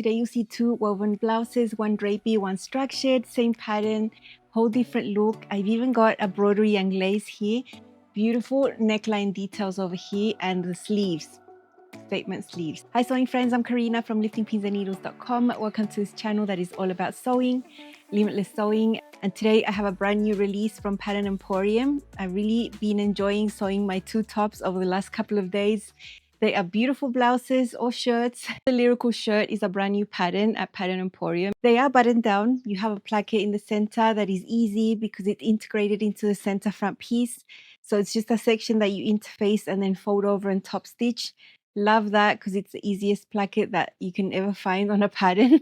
Today you'll see two woven blouses, one drapey, one structured, same pattern, whole different look. I've even got a broderie anglaise here, beautiful neckline details over here, and the sleeves, statement sleeves. Hi sewing friends, I'm Karina from liftingpinsandneedles.com. Welcome to this channel that is all about sewing, limitless sewing. And today I have a brand new release from Pattern Emporium. I've really been enjoying sewing my two tops over the last couple of days. They are beautiful blouses or shirts. The Lyrical shirt is a brand new pattern at Pattern Emporium. They are buttoned down. You have a placket in the center that is easy because it's integrated into the center front piece. So it's just a section that you interface and then fold over and top stitch. Love that because it's the easiest placket that you can ever find on a pattern.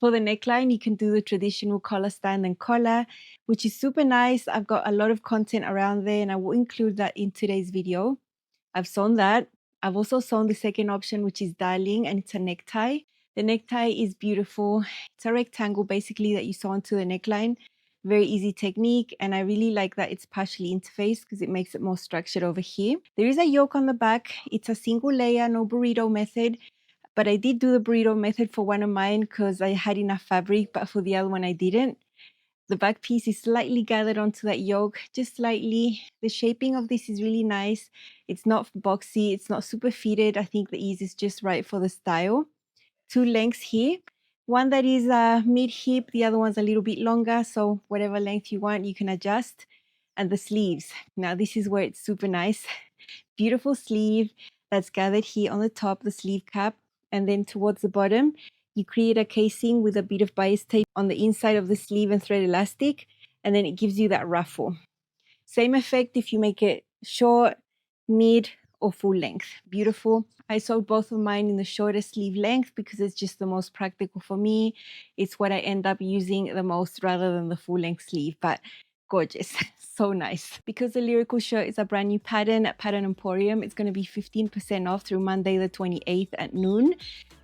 For the neckline, you can do the traditional collar stand and collar, which is super nice. I've got a lot of content around there and I will include that in today's video. I've sewn that. I've also sewn the second option, which is darling, and it's a necktie. The necktie is beautiful. It's a rectangle basically that you sew onto the neckline. Very easy technique, and I really like that it's partially interfaced because it makes it more structured over here. There is a yoke on the back. It's a single layer, no burrito method, but I did do the burrito method for one of mine because I had enough fabric, but for the other one I didn't. The back piece is slightly gathered onto that yoke, just slightly. The shaping of this is really nice. It's not boxy, it's not super fitted. I think the ease is just right for the style. Two lengths here. One that is mid-hip, the other one's a little bit longer, so whatever length you want, you can adjust. And the sleeves. Now this is where it's super nice. Beautiful sleeve that's gathered here on the top, the sleeve cap, and then towards the bottom, you create a casing with a bit of bias tape on the inside of the sleeve and thread elastic, and then it gives you that ruffle. Same effect if you make it short, mid, or full length. Beautiful. I sewed both of mine in the shorter sleeve length because it's just the most practical for me. It's what I end up using the most rather than the full length sleeve, but gorgeous. So nice. Because the Lyrical shirt is a brand new pattern at Pattern Emporium, it's going to be 15% off through Monday the 28th at noon.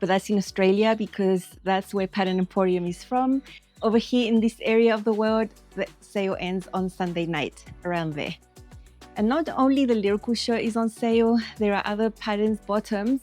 But that's in Australia because that's where Pattern Emporium is from. Over here in this area of the world, the sale ends on Sunday night, around there. And not only the Lyrical shirt is on sale, there are other patterns bottoms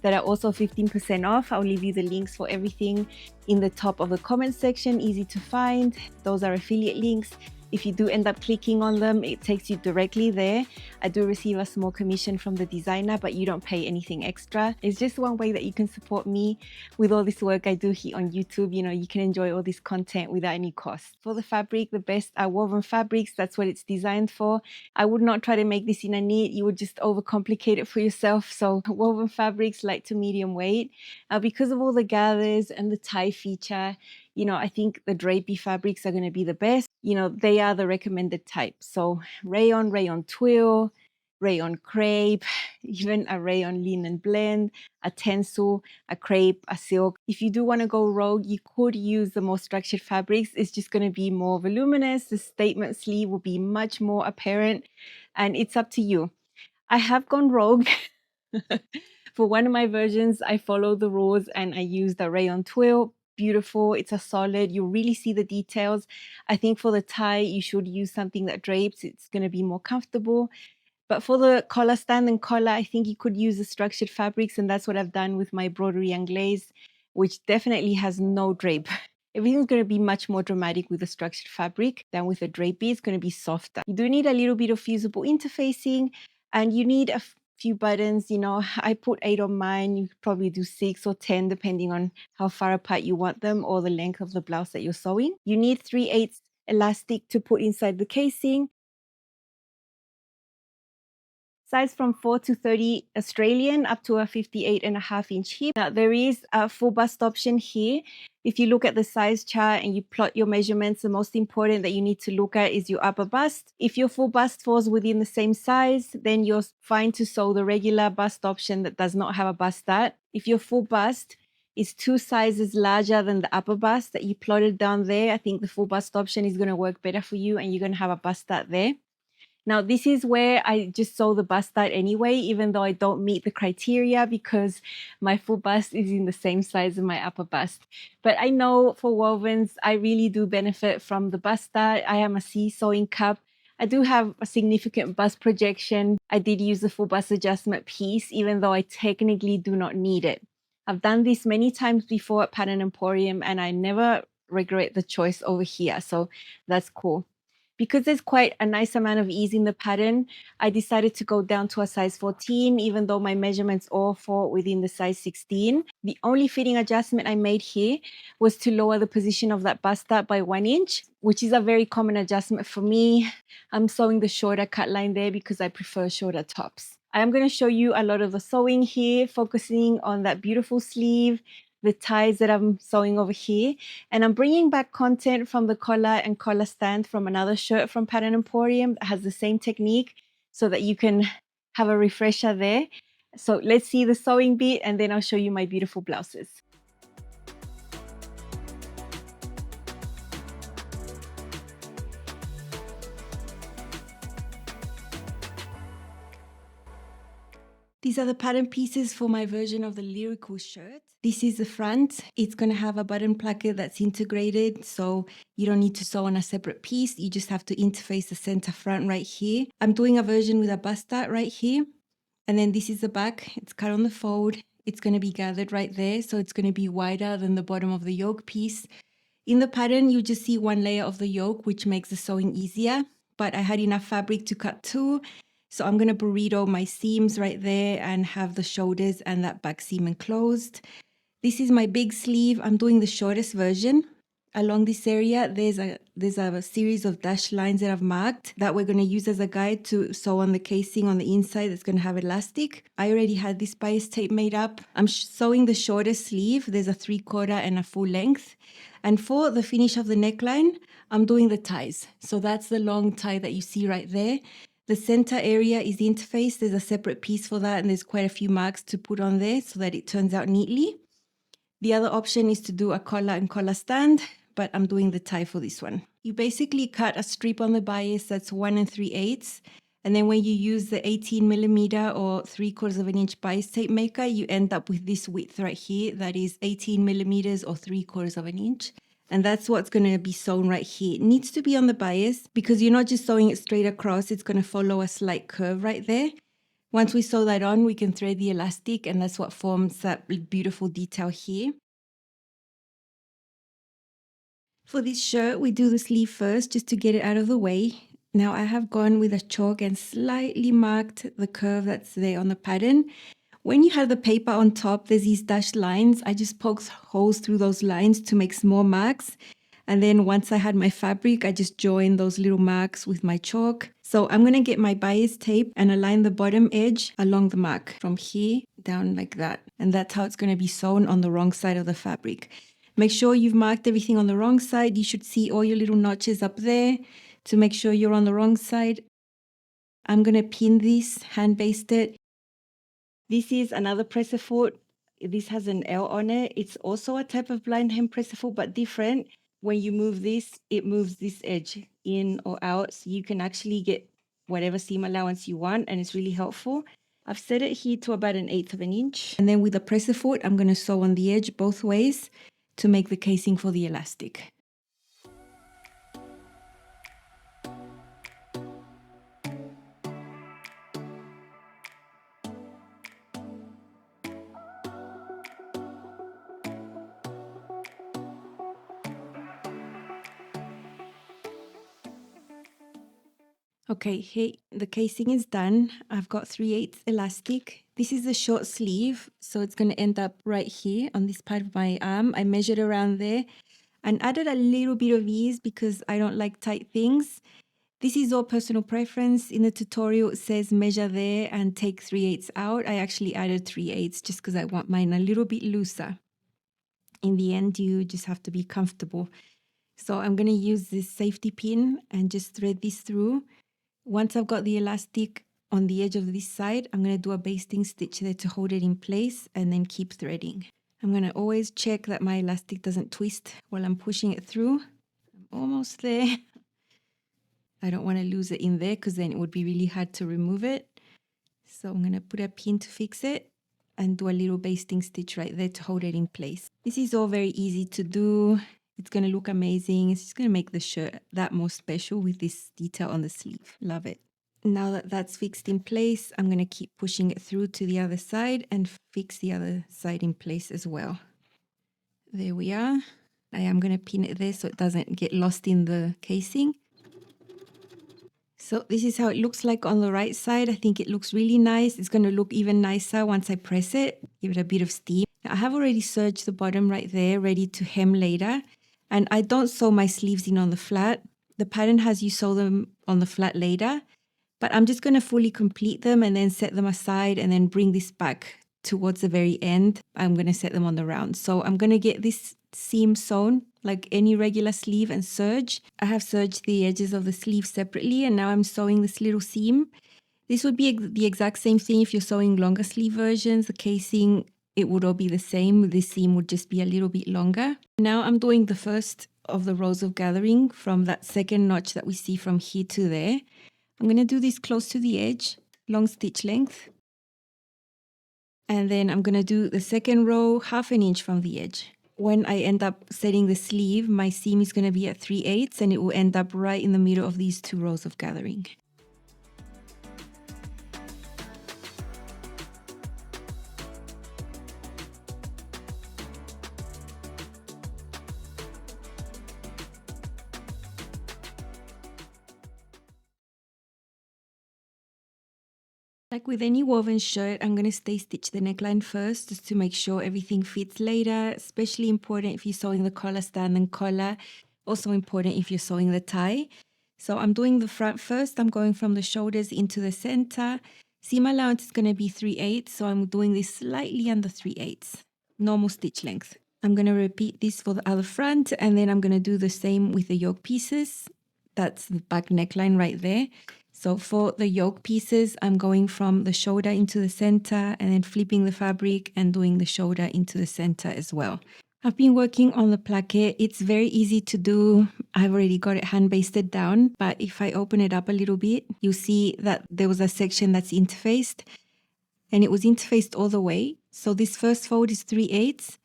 that are also 15% off. I'll leave you the links for everything in the top of the comment section, easy to find. Those are affiliate links. If you do end up clicking on them, it takes you directly there. I do receive a small commission from the designer, but you don't pay anything extra. It's just one way that you can support me with all this work I do here on YouTube. You know, you can enjoy all this content without any cost. For the fabric, the best are woven fabrics. That's what it's designed for. I would not try to make this in a knit. You would just overcomplicate it for yourself. So woven fabrics, light to medium weight. Because of all the gathers and the tie feature, you know, I think the drapey fabrics are going to be the best. You know, they are the recommended type. So rayon, rayon twill, rayon crepe, even a rayon linen blend, a tencel, a crepe, a silk. If you do want to go rogue, you could use the more structured fabrics. It's just going to be more voluminous. The statement sleeve will be much more apparent, and it's up to you. I have gone rogue. For one of my versions, I followed the rules and I used the rayon twill. Beautiful. It's a solid. You really see the details. I think for the tie, you should use something that drapes. It's going to be more comfortable. But for the collar stand and collar, I think you could use the structured fabrics, and that's what I've done with my broderie anglaise, which definitely has no drape. Everything's going to be much more dramatic with the structured fabric than with the drapey. It's going to be softer. You do need a little bit of fusible interfacing, and you need a few buttons. You know, I put 8 on mine. You could probably do 6 or 10 depending on how far apart you want them or the length of the blouse that you're sewing. You need 3/8 elastic to put inside the casing. Size from 4 to 30 Australian up to a 58.5-inch hip. Now there is a full bust option here. If you look at the size chart and you plot your measurements, the most important that you need to look at is your upper bust. If your full bust falls within the same size, then you're fine to sew the regular bust option that does not have a bust start. If your full bust is 2 sizes larger than the upper bust that you plotted down there, I think the full bust option is going to work better for you and you're going to have a bust start there. Now, this is where I just sew the bust start anyway, even though I don't meet the criteria because my full bust is in the same size as my upper bust. But I know for wovens, I really do benefit from the bust start. I am a C sewing cup. I do have a significant bust projection. I did use the full bust adjustment piece, even though I technically do not need it. I've done this many times before at Pattern Emporium and I never regret the choice over here. So that's cool. Because there's quite a nice amount of ease in the pattern, I decided to go down to a size 14, even though my measurements all fall within the size 16. The only fitting adjustment I made here was to lower the position of that bust dart by 1 inch, which is a very common adjustment for me. I'm sewing the shorter cut line there because I prefer shorter tops. I am going to show you a lot of the sewing here, focusing on that beautiful sleeve, the ties that I'm sewing over here. And I'm bringing back content from the collar and collar stand from another shirt from Pattern Emporium that has the same technique so that you can have a refresher there. So let's see the sewing bit and then I'll show you my beautiful blouses. These are the pattern pieces for my version of the Lyrical shirt. This is the front. It's going to have a button placket that's integrated, so you don't need to sew on a separate piece. You just have to interface the center front right here. I'm doing a version with a bust dart right here. And then this is the back. It's cut on the fold. It's going to be gathered right there, so it's going to be wider than the bottom of the yoke piece. In the pattern, you just see one layer of the yoke, which makes the sewing easier. But I had enough fabric to cut two. So I'm going to burrito my seams right there and have the shoulders and that back seam enclosed. This is my big sleeve. I'm doing the shortest version. Along this area, there's a series of dashed lines that I've marked that we're going to use as a guide to sew on the casing on the inside that's going to have elastic. I already had this bias tape made up. I'm sewing the shortest sleeve. There's a 3/4 and a full length. And for the finish of the neckline, I'm doing the ties. So that's the long tie that you see right there. The center area is the interface. There's a separate piece for that and there's quite a few marks to put on there so that it turns out neatly. The other option is to do a collar and collar stand, but I'm doing the tie for this one. You basically cut a strip on the bias that's 1 3/8, and then when you use the 18mm or 3/4 inch bias tape maker, you end up with this width right here that is 18mm or 3/4 inch. And that's what's going to be sewn right here. It needs to be on the bias because you're not just sewing it straight across, it's going to follow a slight curve right there. Once we sew that on, we can thread the elastic and that's what forms that beautiful detail here. For this shirt, we do the sleeve first just to get it out of the way. Now I have gone with a chalk and slightly marked the curve that's there on the pattern. When you have the paper on top, there's these dashed lines. I just poked holes through those lines to make small marks. And then once I had my fabric, I just joined those little marks with my chalk. So I'm going to get my bias tape and align the bottom edge along the mark from here down like that. And that's how it's going to be sewn on the wrong side of the fabric. Make sure you've marked everything on the wrong side. You should see all your little notches up there to make sure you're on the wrong side. I'm going to pin this, hand baste it. This is another presser foot. This has an L on it. It's also a type of blind hem presser foot, but different. When you move this, it moves this edge in or out. So you can actually get whatever seam allowance you want, and it's really helpful. I've set it here to about 1/8 inch. And then with the presser foot, I'm going to sew on the edge both ways to make the casing for the elastic. Okay, here the casing is done. I've got 3/8 elastic. This is a short sleeve, so it's going to end up right here on this part of my arm. I measured around there and added a little bit of ease because I don't like tight things. This is all personal preference. In the tutorial, it says measure there and take 3/8 out. I actually added 3/8 just because I want mine a little bit looser. In the end, you just have to be comfortable. So I'm going to use this safety pin and just thread this through. Once I've got the elastic on the edge of this side, I'm going to do a basting stitch there to hold it in place and then keep threading. I'm going to always check that my elastic doesn't twist while I'm pushing it through. I'm almost there. I don't want to lose it in there because then it would be really hard to remove it. So I'm going to put a pin to fix it and do a little basting stitch right there to hold it in place. This is all very easy to do. It's going to look amazing. It's just going to make the shirt that more special with this detail on the sleeve. Love it. Now that that's fixed in place, I'm going to keep pushing it through to the other side and fix the other side in place as well. There we are. I am going to pin it there so it doesn't get lost in the casing. So this is how it looks like on the right side. I think it looks really nice. It's going to look even nicer once I press it, give it a bit of steam. Now, I have already serged the bottom right there, ready to hem later. And I don't sew my sleeves in on the flat. The pattern has you sew them on the flat later. But I'm just going to fully complete them and then set them aside and then bring this back towards the very end. I'm going to set them on the round. So I'm going to get this seam sewn like any regular sleeve and serge. I have serged the edges of the sleeve separately and now I'm sewing this little seam. This would be the exact same thing if you're sewing longer sleeve versions. The casing, it would all be the same. This seam would just be a little bit longer. Now I'm doing the first of the rows of gathering from that second notch that we see from here to there. I'm going to do this close to the edge, long stitch length. And then I'm going to do the second row 1/2 inch from the edge. When I end up setting the sleeve, my seam is going to be at 3/8 and it will end up right in the middle of these 2 rows of gathering. Like with any woven shirt, I'm going to stay stitch the neckline first just to make sure everything fits later, especially important if you're sewing the collar stand and collar, also important if you're sewing the tie. So I'm doing the front first. I'm going from the shoulders into the center. Seam allowance is going to be 3/8, so I'm doing this slightly under 3/8, normal stitch length. I'm going to repeat this for the other front and then I'm going to do the same with the yoke pieces. That's the back neckline right there. So for the yoke pieces, I'm going from the shoulder into the center and then flipping the fabric and doing the shoulder into the center as well. I've been working on the placket. It's very easy to do. I've already got it hand basted down, but if I open it up a little bit, you'll see that there was a section that's interfaced and it was interfaced all the way. So this first fold is 3/8.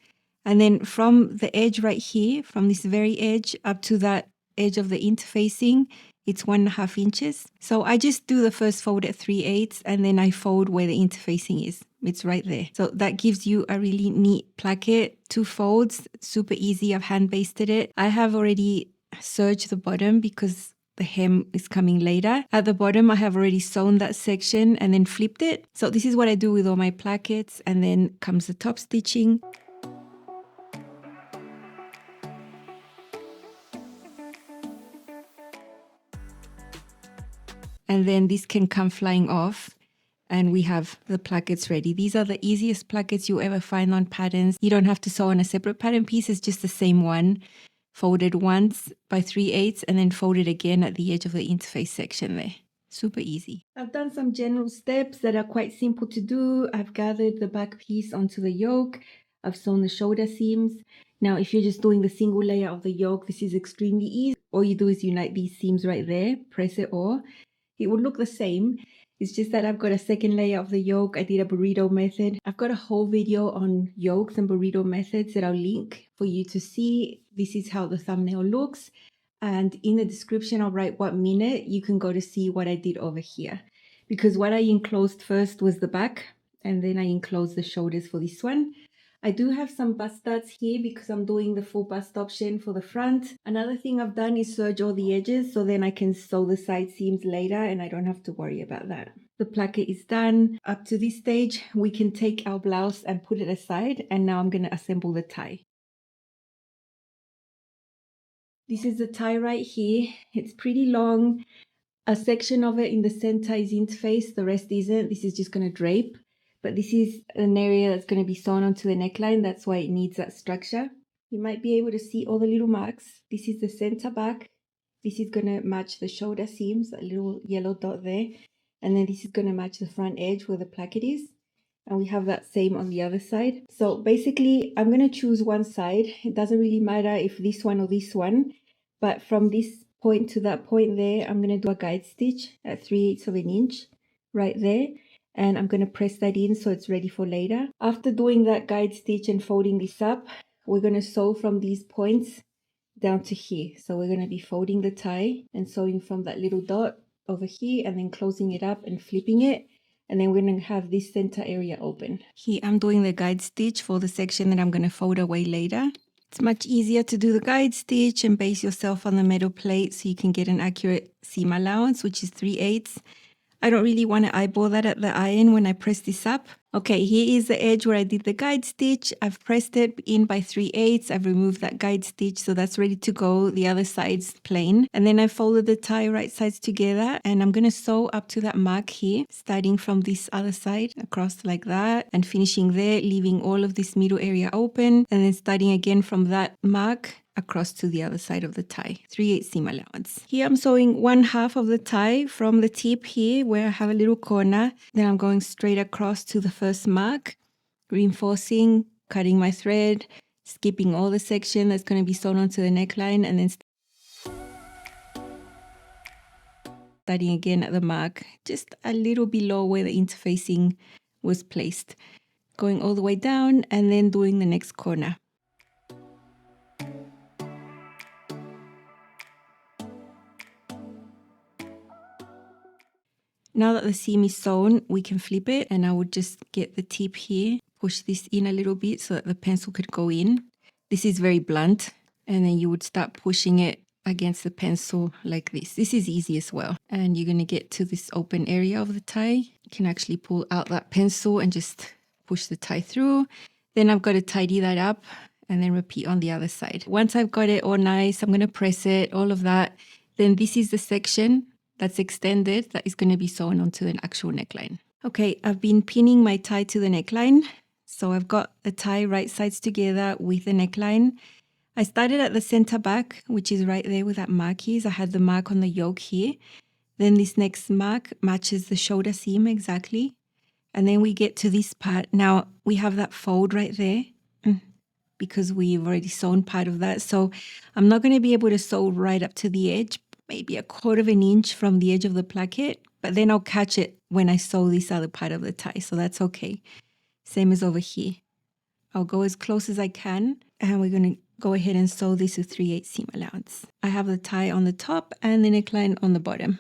And then from the edge right here, from this very edge up to that edge of the interfacing, it's 1.5 inches. So I just do the first fold at 3/8 and then I fold where the interfacing is. It's right there. So that gives you a really neat placket, 2 folds, super easy. I've hand basted it. I have already serged the bottom because the hem is coming later. At the bottom, I have already sewn that section and then flipped it. So this is what I do with all my plackets. And then comes the top stitching. And then this can come flying off and we have the plackets ready. These are the easiest plackets you'll ever find on patterns. You don't have to sew on a separate pattern piece. It's just the same one, folded once by 3/8 and then folded again at the edge of the interface section there. Super easy. I've done some general steps that are quite simple to do. I've gathered the back piece onto the yoke. I've sewn the shoulder seams. Now, if you're just doing the single layer of the yoke, this is extremely easy. All you do is unite these seams right there, press it all. It would look the same. It's just that I've got a second layer of the yoke. I did a burrito method. I've got a whole video on yokes and burrito methods that I'll link for you to see. This is how the thumbnail looks. And in the description, I'll write what minute you can go to see what I did over here. Because what I enclosed first was the back, and then I enclosed the shoulders for this one. I do have some bust studs here because I'm doing the full bust option for the front. Another thing I've done is serge all the edges so then I can sew the side seams later and I don't have to worry about that. The placket is done. Up to this stage, we can take our blouse and put it aside, and now I'm going to assemble the tie. This is the tie right here. It's pretty long. A section of it in the center is interfaced, the rest isn't. This is just going to drape. But this is an area that's going to be sewn onto the neckline. That's why it needs that structure. You might be able to see all the little marks. This is the center back. This is going to match the shoulder seams, a little yellow dot there. And then this is going to match the front edge where the placket is. And we have that same on the other side. So basically, I'm going to choose one side. It doesn't really matter if this one or this one. But from this point to that point there, I'm going to do a guide stitch at 3/8 of an inch right there. And I'm going to press that in so it's ready for later. After doing that guide stitch and folding this up, we're going to sew from these points down to here. So we're going to be folding the tie and sewing from that little dot over here and then closing it up and flipping it. And then we're going to have this center area open. Here I'm doing the guide stitch for the section that I'm going to fold away later. It's much easier to do the guide stitch and base yourself on the metal plate so you can get an accurate seam allowance, which is 3/8. I don't really want to eyeball that at the iron when I press this up. Okay, here is the edge where I did the guide stitch. I've pressed it in by 3/8. I've removed that guide stitch, so that's ready to go. The other side's plain. And then I folded the tie right sides together, and I'm going to sew up to that mark here, starting from this other side across like that and finishing there, leaving all of this middle area open, and then starting again from that mark across to the other side of the tie, 3/8 seam allowance. Here I'm sewing 1/2 of the tie from the tip here where I have a little corner. Then I'm going straight across to the first mark, reinforcing, cutting my thread, skipping all the section that's going to be sewn onto the neckline, and then starting again at the mark, just a little below where the interfacing was placed. Going all the way down and then doing the next corner. Now that the seam is sewn, we can flip it, and I would just get the tip here, push this in a little bit so that the pencil could go in. This is very blunt, and then you would start pushing it against the pencil like this. This is easy as well. And you're going to get to this open area of the tie. You can actually pull out that pencil and just push the tie through. Then I've got to tidy that up and then repeat on the other side. Once I've got it all nice, I'm going to press it, all of that. Then this is the section that's extended that is going to be sewn onto an actual neckline. Okay, I've been pinning my tie to the neckline. So I've got the tie right sides together with the neckline. I started at the center back, which is right there with that marquise. I had the mark on the yoke here. Then this next mark matches the shoulder seam exactly. And then we get to this part. Now we have that fold right there because we've already sewn part of that. So I'm not going to be able to sew right up to the edge, maybe 1/4 inch from the edge of the placket, but then I'll catch it when I sew this other part of the tie. So that's okay. Same as over here. I'll go as close as I can, and we're going to go ahead and sew this with 3/8 seam allowance. I have the tie on the top and the neckline on the bottom.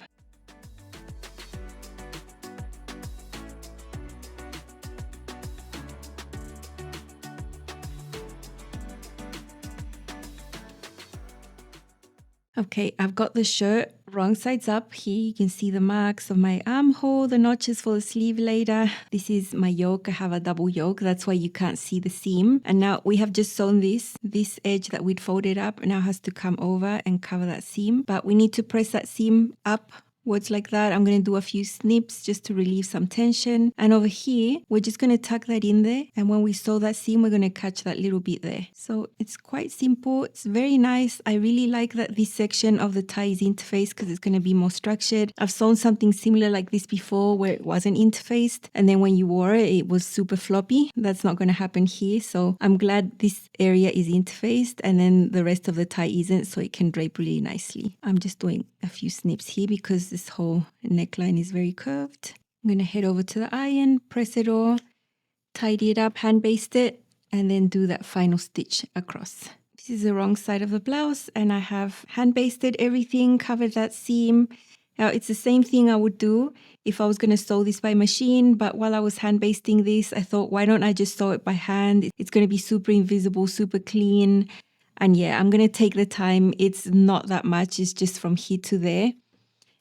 Okay, I've got the shirt wrong sides up. Here you can see the marks of my armhole, the notches for the sleeve later. This is my yoke. I have a double yoke. That's why you can't see the seam. And now we have just sewn this. This edge that we'd folded up now has to come over and cover that seam. But we need to press that seam upwards like that. I'm going to do a few snips just to relieve some tension. And over here, we're just going to tuck that in there. And when we sew that seam, we're going to catch that little bit there. So it's quite simple. It's very nice. I really like that this section of the tie is interfaced because it's going to be more structured. I've sewn something similar like this before where it wasn't interfaced. And then when you wore it, it was super floppy. That's not going to happen here. So I'm glad this area is interfaced and then the rest of the tie isn't, so it can drape really nicely. I'm just doing a few snips here because this whole neckline is very curved. I'm going to head over to the iron, press it all, tidy it up, hand baste it, and then do that final stitch across. This is the wrong side of the blouse, and I have hand basted everything, covered that seam. Now it's the same thing I would do if I was going to sew this by machine, but while I was hand basting this, I thought, why don't I just sew it by hand? It's going to be super invisible, super clean. And yeah, I'm going to take the time. It's not that much. It's just from here to there.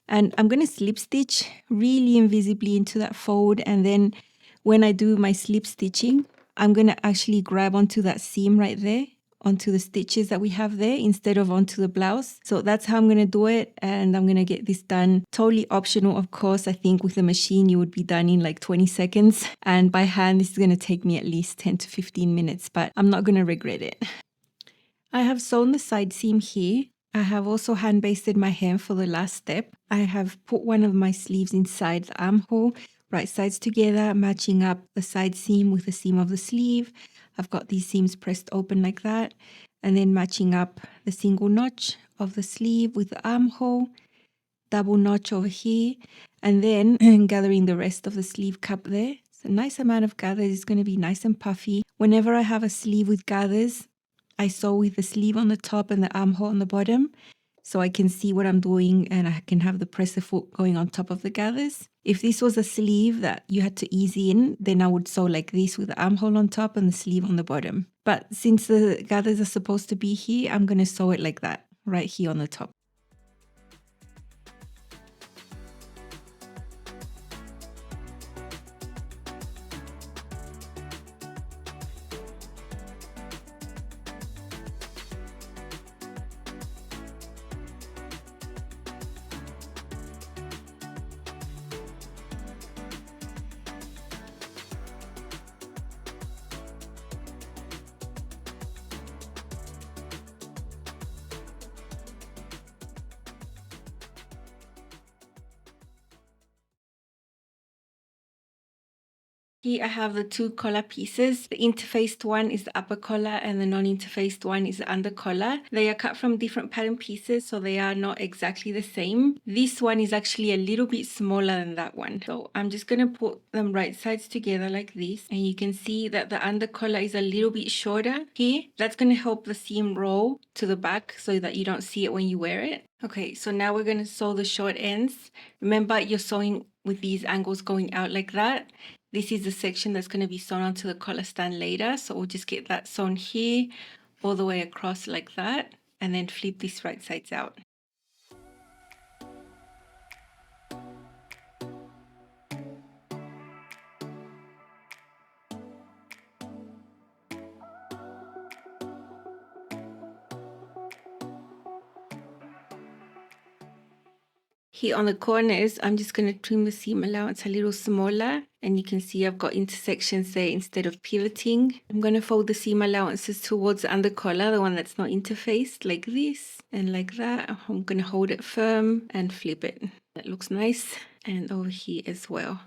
And I'm going to slip stitch really invisibly into that fold. And then when I do my slip stitching, I'm going to actually grab onto that seam right there, onto the stitches that we have there instead of onto the blouse. So that's how I'm going to do it. And I'm going to get this done. Totally optional, of course. I think with a machine, you would be done in like 20 seconds. And by hand, this is going to take me at least 10 to 15 minutes, but I'm not going to regret it. I have sewn the side seam here. I have also hand basted my hem for the last step. I have put one of my sleeves inside the armhole, right sides together, matching up the side seam with the seam of the sleeve. I've got these seams pressed open like that, and then matching up the single notch of the sleeve with the armhole, double notch over here, and then gathering the rest of the sleeve cup there. It's a nice amount of gathers. It's going to be nice and puffy. Whenever I have a sleeve with gathers, I sew with the sleeve on the top and the armhole on the bottom. so I can see what I'm doing and I can have the presser foot going on top of the gathers. If this was a sleeve that you had to ease in, then I would sew like this with the armhole on top and the sleeve on the bottom. But since the gathers are supposed to be here, I'm going to sew it like that, right here on the top. Here I have the two collar pieces. The interfaced one is the upper collar and the non-interfaced one is the under collar. They are cut from different pattern pieces, so they are not exactly the same. This one is actually a little bit smaller than that one. So I'm just going to put them right sides together like this. And you can see that the under collar is a little bit shorter here. That's going to help the seam roll to the back so that you don't see it when you wear it. Okay, so now we're going to sew the short ends. Remember, you're sewing with these angles going out like that. This is the section that's going to be sewn onto the collar stand later. So we'll just get that sewn here all the way across like that and then flip this right sides out. Here on the corners, I'm just going to trim the seam allowance a little smaller. And you can see I've got intersections there instead of pivoting. I'm going to fold the seam allowances towards the under collar, the one that's not interfaced, like this and like that. I'm going to hold it firm and flip it. That looks nice. And over here as well.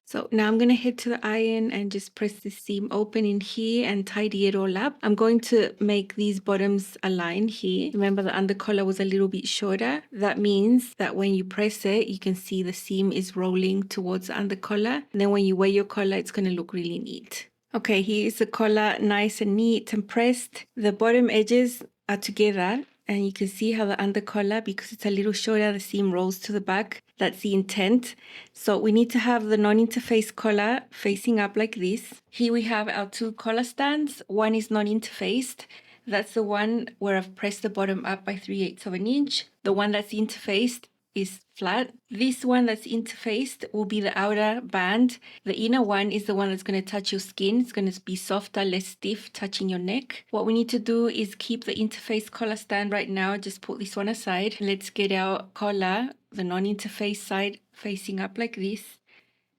So now I'm going to head to the iron and just press the seam open in here and tidy it all up. I'm going to make these bottoms align here. Remember the under collar was a little bit shorter. That means that when you press it, you can see the seam is rolling towards the under collar. And then when you wear your collar, it's going to look really neat. Okay, here's the collar, nice and neat and pressed. The bottom edges are together. And you can see how the under collar, because it's a little shorter, the seam rolls to the back. That's the intent. So we need to have the non-interface collar facing up like this. Here we have our two collar stands. One is non-interfaced. That's the one where I've pressed the bottom up by 3/8 of an inch. The one that's interfaced is flat. This one that's interfaced will be the outer band. The inner one is the one that's going to touch your skin. It's going to be softer, less stiff, touching your neck. What we need to do is keep the interface collar stand right now. Just put this one aside. Let's get our collar, the non-interface side, facing up like this.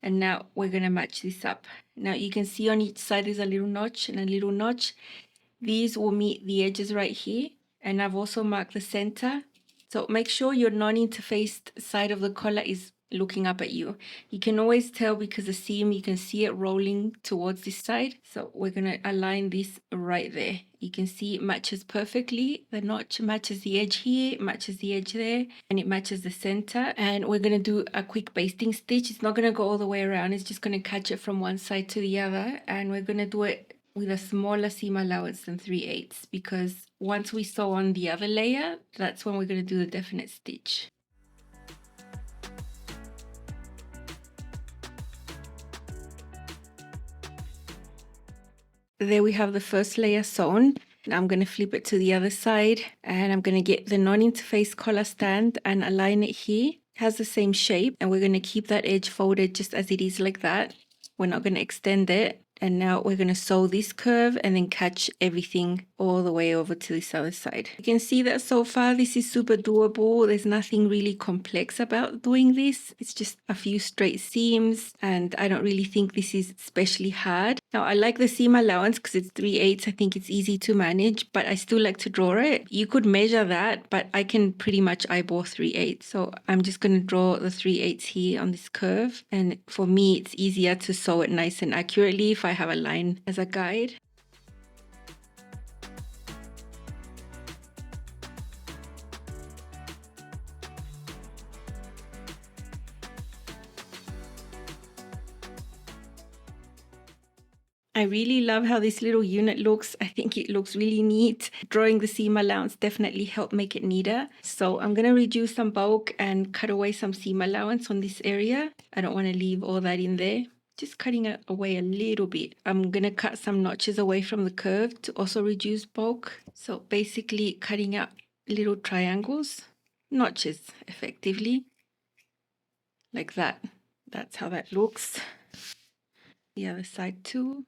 And now we're going to match this up. Now you can see on each side there's a little notch and a little notch. These will meet the edges right here. And I've also marked the center. So make sure your non-interfaced side of the collar is looking up at you. You can always tell because the seam, you can see it rolling towards this side. So we're going to align this right there. You can see it matches perfectly. The notch matches the edge here, matches the edge there, and it matches the center. And we're going to do a quick basting stitch. It's not going to go all the way around. It's just going to catch it from one side to the other. And we're going to do it with a smaller seam allowance than 3/8 because once we sew on the other layer, that's when we're going to do the definite stitch. There we have the first layer sewn. Now I'm going to flip it to the other side and I'm going to get the non-interface collar stand and align it here. It has the same shape and we're going to keep that edge folded just as it is like that. We're not going to extend it. And now we're going to sew this curve and then catch everything all the way over to this other side. You can see that so far this is super doable. There's nothing really complex about doing this. It's just a few straight seams and I don't really think this is especially hard. Now I like the seam allowance because it's 3/8. I think it's easy to manage, but I still like to draw it. You could measure that, but I can pretty much eyeball 3/8. So I'm just going to draw the 3/8 here on this curve. And for me, it's easier to sew it nice and accurately if I have a line as a guide. I really love how this little unit looks. I think it looks really neat. Drawing the seam allowance definitely helped make it neater. So I'm going to reduce some bulk and cut away some seam allowance on this area. I don't want to leave all that in there. Just cutting it away a little bit. I'm going to cut some notches away from the curve to also reduce bulk. So basically cutting out little triangles, notches effectively, like that. That's how that looks. The other side too.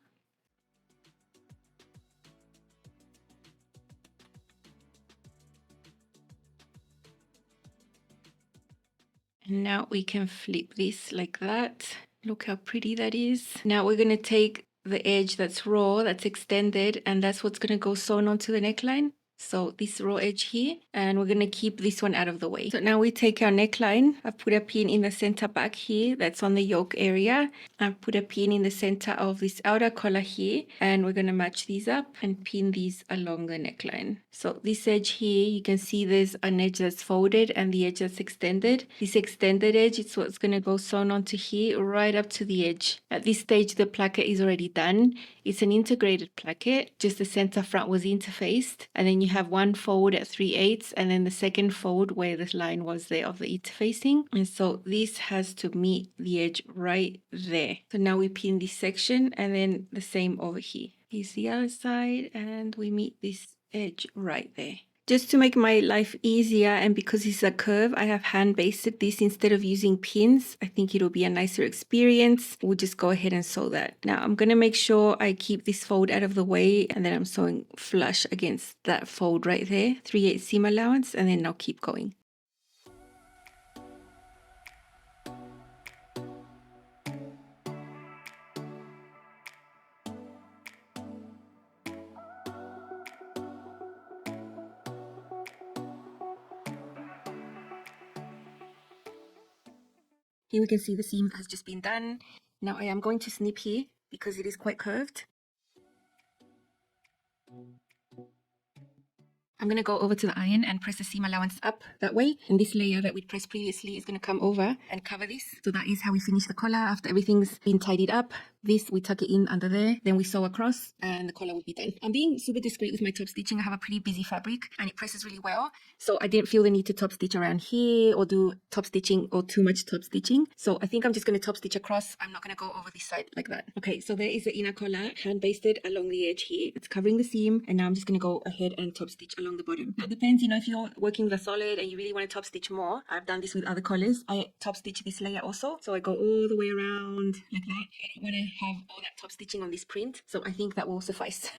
And now we can flip this like that. Look how pretty that is. Now we're going to take the edge that's raw, that's extended, and that's what's going to go sewn onto the neckline. So this raw edge here, and we're going to keep this one out of the way. So now we take our neckline. I've put a pin in the center back here, that's on the yoke area. I've put a pin in the center of this outer collar here, and we're going to match these up and pin these along the neckline. So this edge here, you can see there's an edge that's folded and the edge that's extended. This extended edge is what's going to go sewn onto here right up to the edge. At this stage, the placket is already done. It's an integrated placket, just the center front was interfaced, and then you have one fold at 3/8 and then the second fold where the line was there of the interfacing. And so this has to meet the edge right there. So now we pin this section and then the same over here. Here's the other side and we meet this edge right there. Just to make my life easier, and because it's a curve, I have hand basted this instead of using pins. I think it'll be a nicer experience. We'll just go ahead and sew that. Now I'm going to make sure I keep this fold out of the way, and then I'm sewing flush against that fold right there. 3/8 seam allowance, and then I'll keep going. Here we can see the seam has just been done. Now I am going to snip here because it is quite curved. I'm going to go over to the iron and press the seam allowance up that way. And this layer that we pressed previously is going to come over and cover this. So that is how we finish the collar after everything's been tidied up. This, we tuck it in under there, then we sew across and the collar will be done. I'm being super discreet with my top stitching. I have a pretty busy fabric and it presses really well. So I didn't feel the need to top stitch around here or do top stitching or too much top stitching. So I think I'm just going to top stitch across. I'm not going to go over this side like that. Okay, so there is the inner collar, hand basted along the edge here. It's covering the seam, and now I'm just going to go ahead and top stitch along the bottom. It depends, you know, if you're working with a solid and you really want to top stitch more. I've done this with other colors. I top stitch this layer also. So I go all the way around like that. I don't want to have all that top stitching on this print, so I think that will suffice.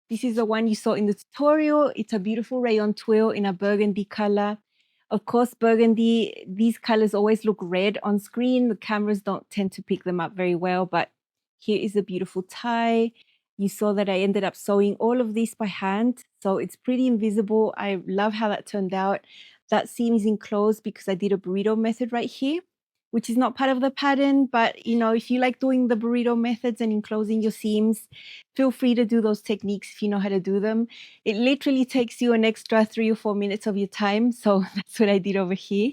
This is the one you saw in the tutorial. It's a beautiful rayon twill in a burgundy color. Of course, burgundy, these colors always look red on screen. The cameras don't tend to pick them up very well, but here is a beautiful tie. You saw that I ended up sewing all of this by hand, so it's pretty invisible. I love how that turned out. That seam is enclosed because I did a burrito method right here, which is not part of the pattern, but you know, if you like doing the burrito methods and enclosing your seams, feel free to do those techniques if you know how to do them. It literally takes you an extra 3 or 4 minutes of your time, so that's what I did over here.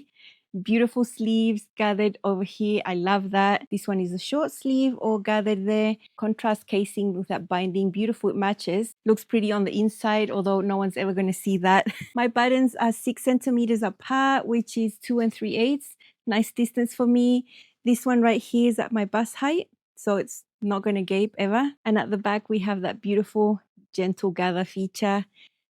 Beautiful sleeves gathered over here. I love that. This one is a short sleeve all gathered there. Contrast casing with that binding. Beautiful, it matches. Looks pretty on the inside, although no one's ever going to see that. My buttons are 6 centimeters apart, which is 2 3/8. Nice distance for me. This one right here is at my bust height, so it's not going to gape ever. And at the back, we have that beautiful gentle gather feature.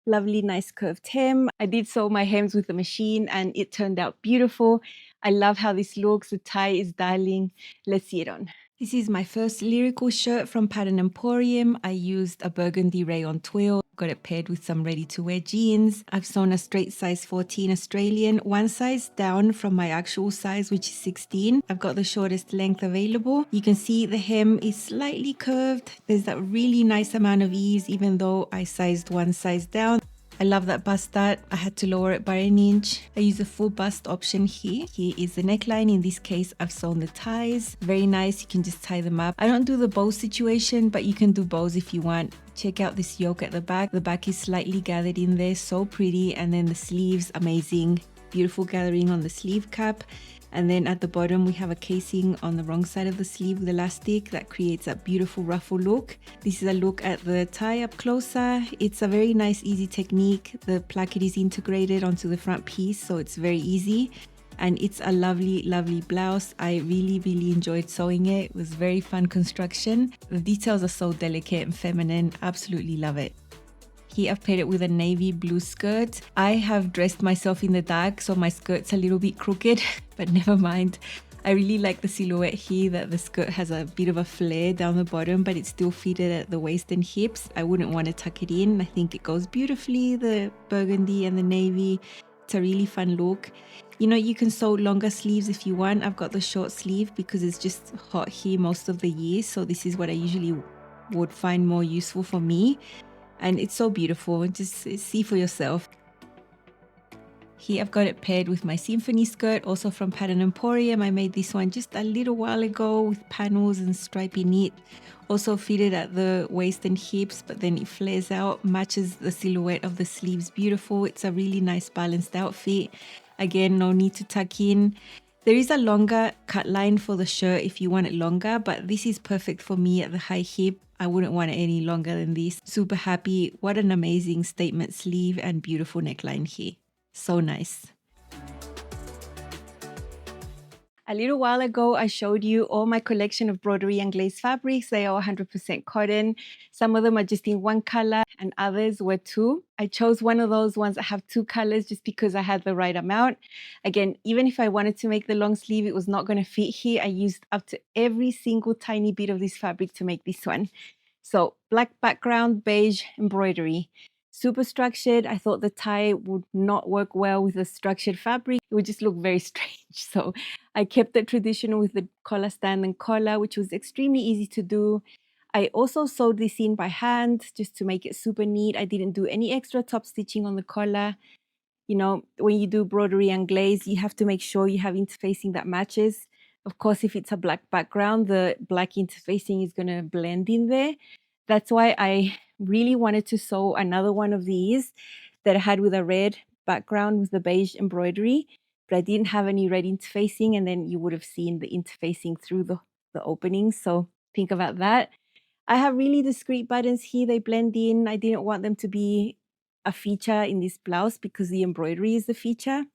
Lovely, nice curved hem. I did sew my hems with the machine and it turned out beautiful. I love how this looks. The tie is darling. Let's see it on. This is my first Lyrical shirt from Pattern Emporium. I used a burgundy rayon twill. Got it paired with some ready-to-wear jeans. I've sewn a straight size 14 Australian, one size down from my actual size, which is 16. I've got the shortest length available. You can see the hem is slightly curved. There's that really nice amount of ease, even though I sized one size down. I love that bust dart. I had to lower it by an inch. I use a full bust option here. Here is the neckline. In this case, I've sewn the ties. Very nice. You can just tie them up. I don't do the bow situation, but you can do bows if you want. Check out this yoke at the back. The back is slightly gathered in there. So pretty. And then the sleeves, amazing. Beautiful gathering on the sleeve cap. And then at the bottom, we have a casing on the wrong side of the sleeve with elastic that creates a beautiful ruffle look. This is a look at the tie up closer. It's a very nice, easy technique. The placket is integrated onto the front piece, so it's very easy. And it's a lovely, lovely blouse. I really, really enjoyed sewing it. It was very fun construction. The details are so delicate and feminine. Absolutely love it. Here I've paired it with a navy blue skirt. I have dressed myself in the dark, so my skirt's a little bit crooked, but never mind. I really like the silhouette here, that the skirt has a bit of a flare down the bottom, but it's still fitted at the waist and hips. I wouldn't want to tuck it in. I think it goes beautifully, the burgundy and the navy. It's a really fun look. You know, you can sew longer sleeves if you want. I've got the short sleeve because it's just hot here most of the year, so this is what I usually would find more useful for me. And it's so beautiful. Just see for yourself. Here I've got it paired with my symphony skirt, also from Pattern Emporium. I made this one just a little while ago with panels and stripy knit. Also fitted at the waist and hips, but then it flares out, matches the silhouette of the sleeves. Beautiful. It's a really nice balanced outfit. Again, no need to tuck in. There is a longer cut line for the shirt if you want it longer, but this is perfect for me at the high hip. I wouldn't want it any longer than this. Super happy. What an amazing statement sleeve and beautiful neckline here. So nice. A little while ago, I showed you all my collection of broderie anglaise fabrics. They are 100% cotton. Some of them are just in one color and others were two. I chose one of those ones that have two colors just because I had the right amount. Again, even if I wanted to make the long sleeve, it was not going to fit here. I used up to every single tiny bit of this fabric to make this one. So black background, beige embroidery. Super structured. I thought the tie would not work well with the structured fabric. It would just look very strange. So I kept it traditional with the collar stand and collar, which was extremely easy to do. I also sewed this in by hand just to make it super neat. I didn't do any extra top stitching on the collar. You know, when you do broderie anglaise, you have to make sure you have interfacing that matches. Of course, if it's a black background, the black interfacing is going to blend in there. That's why I really wanted to sew another one of these that I had with a red background with the beige embroidery, but I didn't have any red interfacing, and then you would have seen the interfacing through the openings. So think about that. I have really discreet buttons here. They blend in. I didn't want them to be a feature in this blouse because the embroidery is the feature.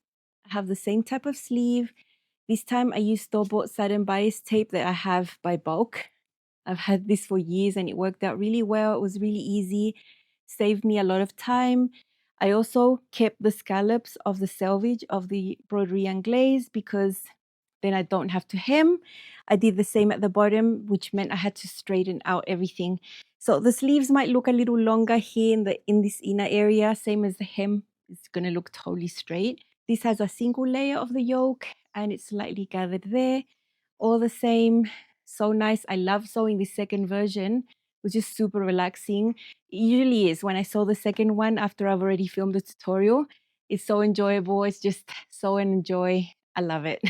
I have the same type of sleeve. This time I used store-bought satin bias tape that I have by bulk. I've had this for years and it worked out really well. It was really easy, saved me a lot of time. I also kept the scallops of the selvage of the broderie anglaise because then I don't have to hem. I did the same at the bottom, which meant I had to straighten out everything. So the sleeves might look a little longer here in this inner area, same as the hem. It's going to look totally straight. This has a single layer of the yoke and it's slightly gathered there. All the same. So nice. I love sewing the second version, which is super relaxing. It usually is when I sew the second one after I've already filmed the tutorial. It's so enjoyable. It's just so an enjoy. I love it.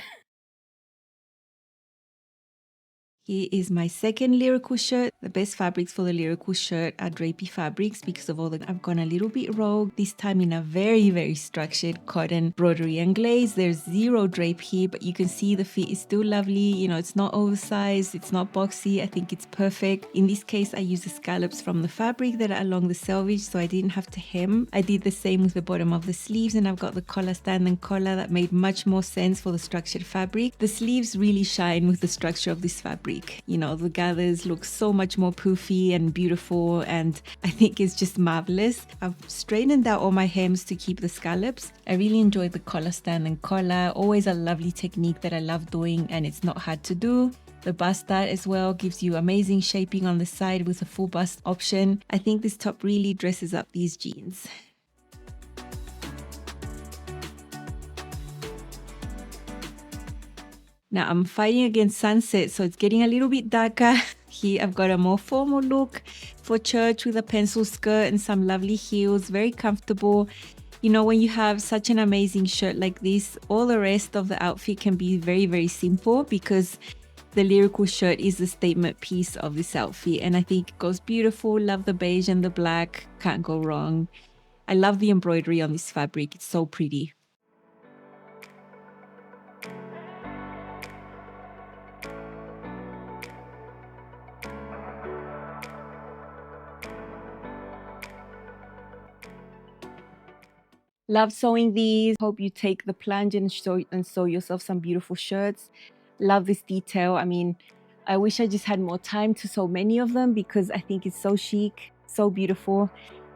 Here is my second Lyrical shirt. The best fabrics for the Lyrical shirt are drapey fabrics because of all that. I've gone a little bit rogue, this time in a very, very structured cotton broderie anglaise. There's zero drape here, but you can see the fit is still lovely. You know, it's not oversized, it's not boxy. I think it's perfect. In this case, I use the scallops from the fabric that are along the selvage, so I didn't have to hem. I did the same with the bottom of the sleeves, and I've got the collar stand and collar that made much more sense for the structured fabric. The sleeves really shine with the structure of this fabric. You know, the gathers look so much more poofy and beautiful, and I think it's just marvelous. I've straightened out all my hems to keep the scallops. I really enjoyed the collar stand and collar. Always a lovely technique that I love doing, and it's not hard to do. The bust dart as well gives you amazing shaping on the side with a full bust option. I think this top really dresses up these jeans. Now I'm fighting against sunset, so it's getting a little bit darker. Here I've got a more formal look for church with a pencil skirt and some lovely heels, very comfortable. You know, when you have such an amazing shirt like this, all the rest of the outfit can be very, very simple because the Lyrical shirt is the statement piece of this outfit, and I think it goes beautiful. Love the beige and the black, can't go wrong. I love the embroidery on this fabric, it's so pretty. Love sewing these. Hope you take the plunge and sew yourself some beautiful shirts. Love this detail. I mean, I wish I just had more time to sew many of them because I think it's so chic, so beautiful.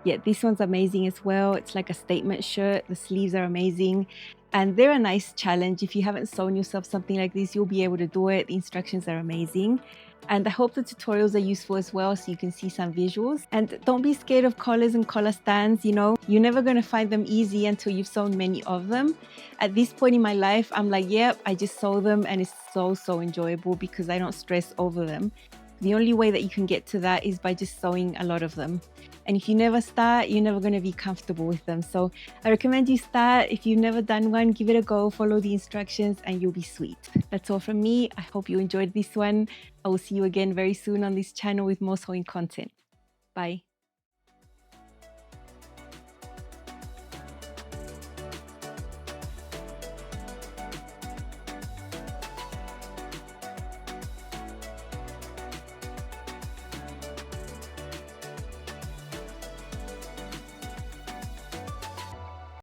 Yeah, this one's amazing as well. It's like a statement shirt. The sleeves are amazing. And they're a nice challenge. If you haven't sewn yourself something like this, you'll be able to do it. The instructions are amazing. And I hope the tutorials are useful as well so you can see some visuals. And don't be scared of collars and collar stands, you know. You're never going to find them easy until you've sewn many of them. At this point in my life, I'm like, yep, I just sew them and it's so enjoyable because I don't stress over them. The only way that you can get to that is by just sewing a lot of them. And if you never start, you're never going to be comfortable with them. So I recommend you start. If you've never done one, give it a go, follow the instructions, and you'll be sweet. That's all from me. I hope you enjoyed this one. I will see you again very soon on this channel with more sewing content. Bye.